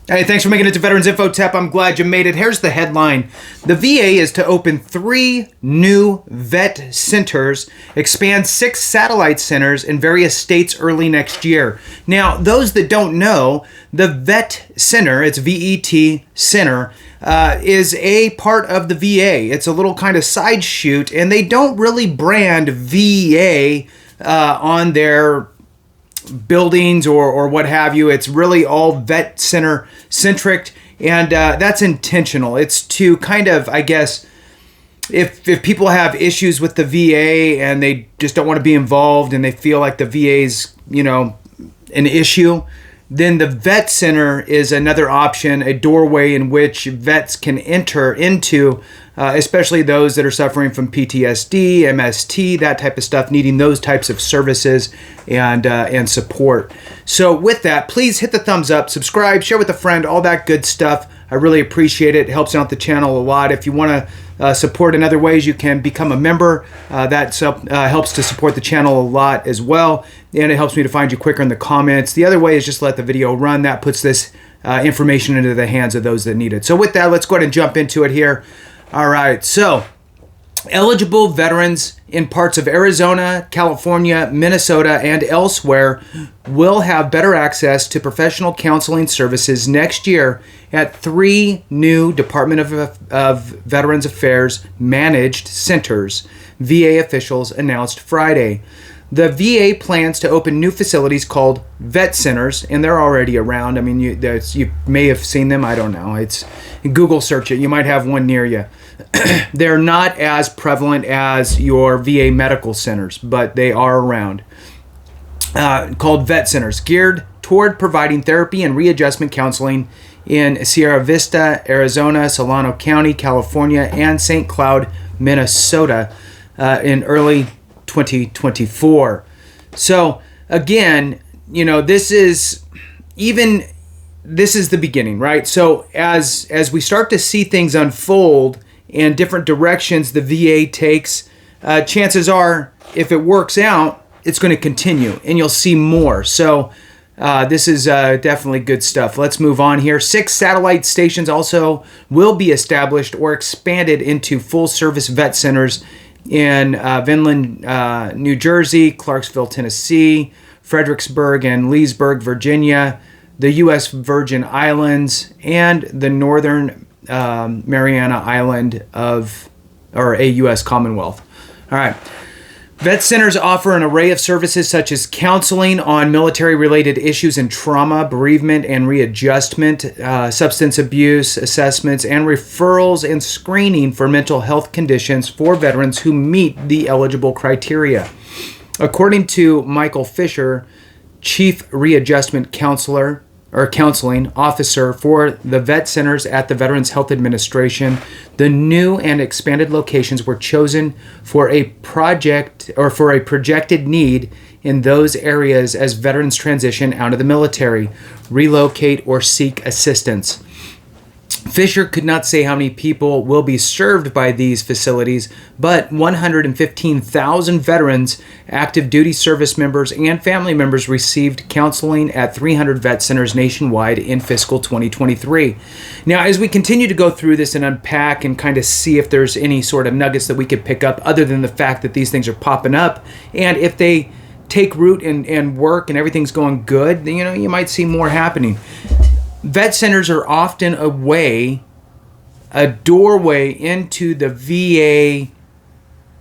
Hey, thanks for making it to Veterans Info Tap. I'm glad you made it. Here's the headline. The VA is to open 3 new vet centers, expand 6 satellite centers in various states early next year. Now, those that don't know, the Vet Center, it's VET Center, is a part of the VA. It's a little kind of side shoot, and they don't really brand VA on their buildings or what have you. It's really all vet center centric, and that's intentional. It's to kind of, I guess, if people have issues with the VA and they just don't want to be involved and they feel like the VA's, an issue, then the vet center is another option, a doorway in which vets can enter into, especially those that are suffering from PTSD, MST, that type of stuff, needing those types of services and support. So with that, please hit the thumbs up, subscribe, share with a friend, all that good stuff. I really appreciate it. It helps out the channel a lot. If you want to support in other ways, you can become a member. That helps to support the channel a lot as well, and it helps me to find you quicker in the comments. The other way is just let the video run. That puts this information into the hands of those that need it. So with that, let's go ahead and jump into it here. All right, so eligible veterans in parts of Arizona, California, Minnesota, and elsewhere will have better access to professional counseling services next year at 3 new Department of Veterans Affairs managed centers, VA officials announced Friday. The VA plans to open new facilities called vet centers, and they're already around. I mean, you may have seen them. I don't know. It's Google search it. You might have one near you. They're not as prevalent as your VA medical centers, but they are around. Called vet centers, geared toward providing therapy and readjustment counseling in Sierra Vista, Arizona, Solano County, California, and St. Cloud, Minnesota, in early 2024. So again, this is the beginning, right? So as we start to see things unfold in different directions the VA takes, chances are, if it works out, it's going to continue and you'll see more. So this is definitely good stuff. Let's move on here. 6 satellite stations also will be established or expanded into full-service vet centers in Vinland, New Jersey, Clarksville, Tennessee, Fredericksburg and Leesburg, Virginia, the U.S. Virgin Islands, and the Northern Mariana Island or a U.S. Commonwealth. All right. Vet centers offer an array of services such as counseling on military-related issues and trauma, bereavement and readjustment, substance abuse assessments, and referrals and screening for mental health conditions for veterans who meet the eligible criteria. According to Michael Fisher, Chief Readjustment Counseling Officer for the vet centers at the Veterans Health Administration, the new and expanded locations were chosen for a projected need in those areas as veterans transition out of the military, relocate, or seek assistance. Fisher could not say how many people will be served by these facilities, but 115,000 veterans, active duty service members, and family members received counseling at 300 vet centers nationwide in fiscal 2023. Now, as we continue to go through this and unpack and kind of see if there's any sort of nuggets that we could pick up other than the fact that these things are popping up, and if they take root and work and everything's going good, you might see more happening. Vet centers are often a doorway into the VA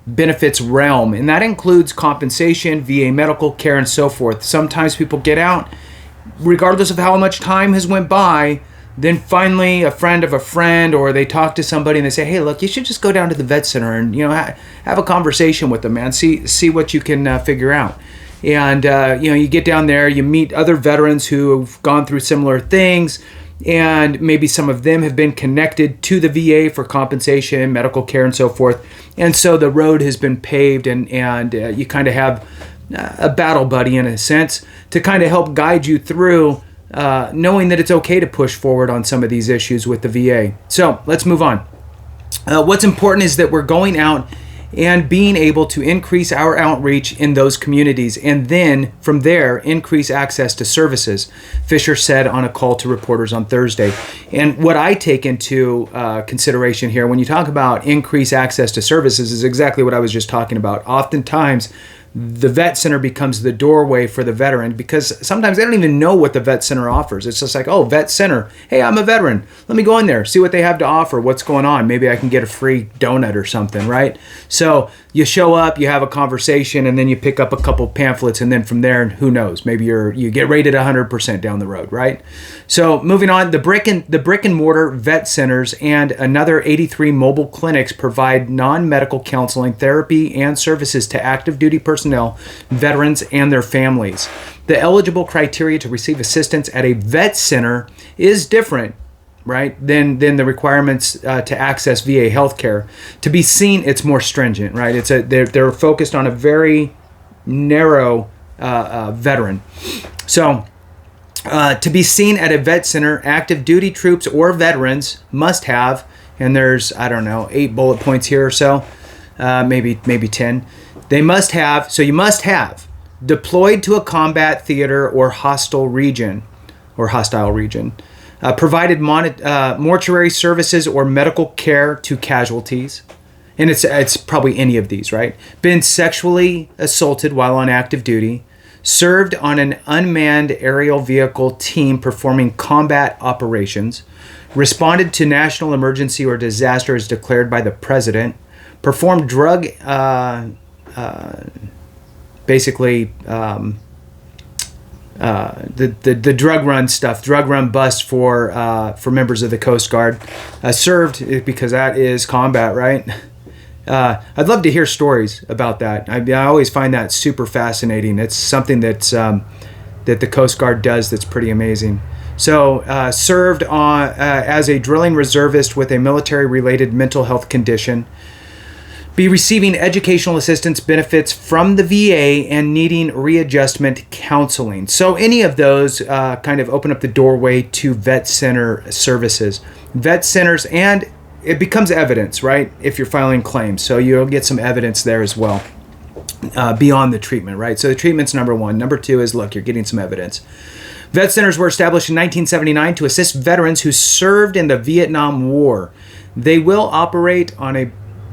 benefits realm, and that includes compensation, VA medical care, and so forth. Sometimes people get out, regardless of how much time has went by, then finally a friend of a friend, or they talk to somebody and they say, hey, look, you should just go down to the vet center and have a conversation with them, man. See what you can figure out. And, you get down there, you meet other veterans who have gone through similar things, and maybe some of them have been connected to the VA for compensation, medical care, and so forth. And so the road has been paved, and you kind of have a battle buddy, in a sense, to kind of help guide you through knowing that it's okay to push forward on some of these issues with the VA. So let's move on. What's important is that we're going out and being able to increase our outreach in those communities, and then from there increase access to services, Fisher said on a call to reporters on Thursday. And what I take into consideration here when you talk about increase access to services is exactly what I was just talking about. Oftentimes the vet center becomes the doorway for the veteran, because sometimes they don't even know what the vet center offers. It's just like, oh, vet center. Hey, I'm a veteran. Let me go in there, see what they have to offer, what's going on. Maybe I can get a free donut or something, right? So you show up, you have a conversation, and then you pick up a couple pamphlets, and then from there, who knows? Maybe you get rated 100% down the road, right? So moving on, the brick and mortar vet centers and another 83 mobile clinics provide non-medical counseling, therapy, and services to active duty personnel, veterans, and their families. The eligible criteria to receive assistance at a vet center is different, right, than the requirements to access VA healthcare. To be seen, it's more stringent, right? They're focused on a very narrow veteran. So to be seen at a vet center, active duty troops or veterans must have, and there's, I don't know, 8 bullet points here or so, maybe 10. They must have, so you must have deployed to a combat theater or hostile region, provided mortuary services or medical care to casualties, and it's probably any of these, right? Been sexually assaulted while on active duty, served on an unmanned aerial vehicle team performing combat operations, responded to national emergency or disaster as declared by the president, performed drug the drug run stuff, drug run bust for members of the Coast Guard, served, because that is combat, right? I'd love to hear stories about that. I always find that super fascinating. It's something that the Coast Guard does that's pretty amazing. So served on as a drilling reservist with a military-related mental health condition, be receiving educational assistance benefits from the VA and needing readjustment counseling. So any of those kind of open up the doorway to vet center services. Vet centers, and it becomes evidence, right, if you're filing claims. So you'll get some evidence there as well, beyond the treatment, right? So the treatment's number one. Number two is, look, you're getting some evidence. Vet centers were established in 1979 to assist veterans who served in the Vietnam War. They will operate on a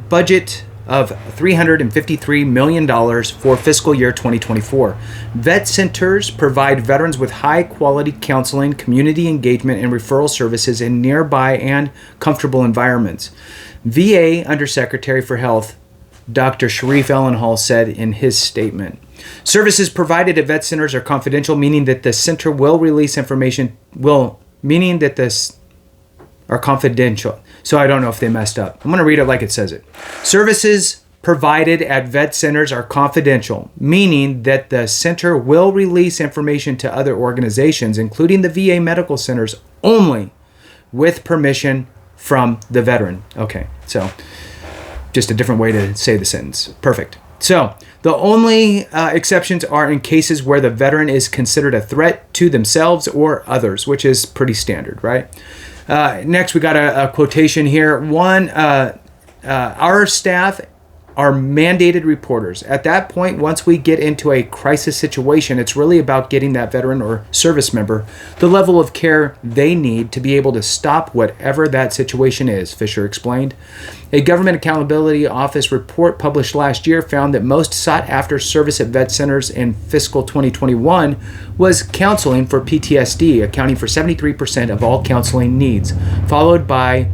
budget of $353 million for fiscal year 2024. Vet centers provide veterans with high-quality counseling, community engagement, and referral services in nearby and comfortable environments. VA Undersecretary for Health, Dr. Sharif Ellenhall, said in his statement. Services provided at vet centers are confidential, meaning that the center will release information, are confidential. So I don't know if they messed up. I'm going to read it like it says it. Services provided at vet centers are confidential, meaning that the center will release information to other organizations, including the VA medical centers, only with permission from the veteran. Okay, so just a different way to say the sentence. Perfect. So the only exceptions are in cases where the veteran is considered a threat to themselves or others, which is pretty standard, right? Next, we got a quotation here. One, our staff are mandated reporters. At that point, once we get into a crisis situation, it's really about getting that veteran or service member the level of care they need to be able to stop whatever that situation is, Fisher explained. A Government Accountability Office report published last year found that most sought-after service at vet centers in fiscal 2021 was counseling for PTSD, accounting for 73% of all counseling needs, followed by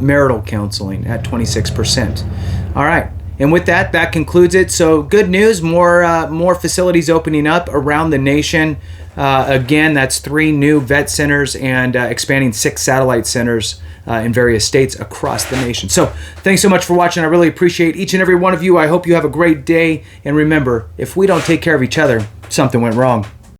marital counseling at 26%. All right, and with that, that concludes it. So good news, more facilities opening up around the nation. Again, that's 3 new vet centers and expanding 6 satellite centers in various states across the nation. So thanks so much for watching. I really appreciate each and every one of you. I hope you have a great day. And remember, if we don't take care of each other, something went wrong.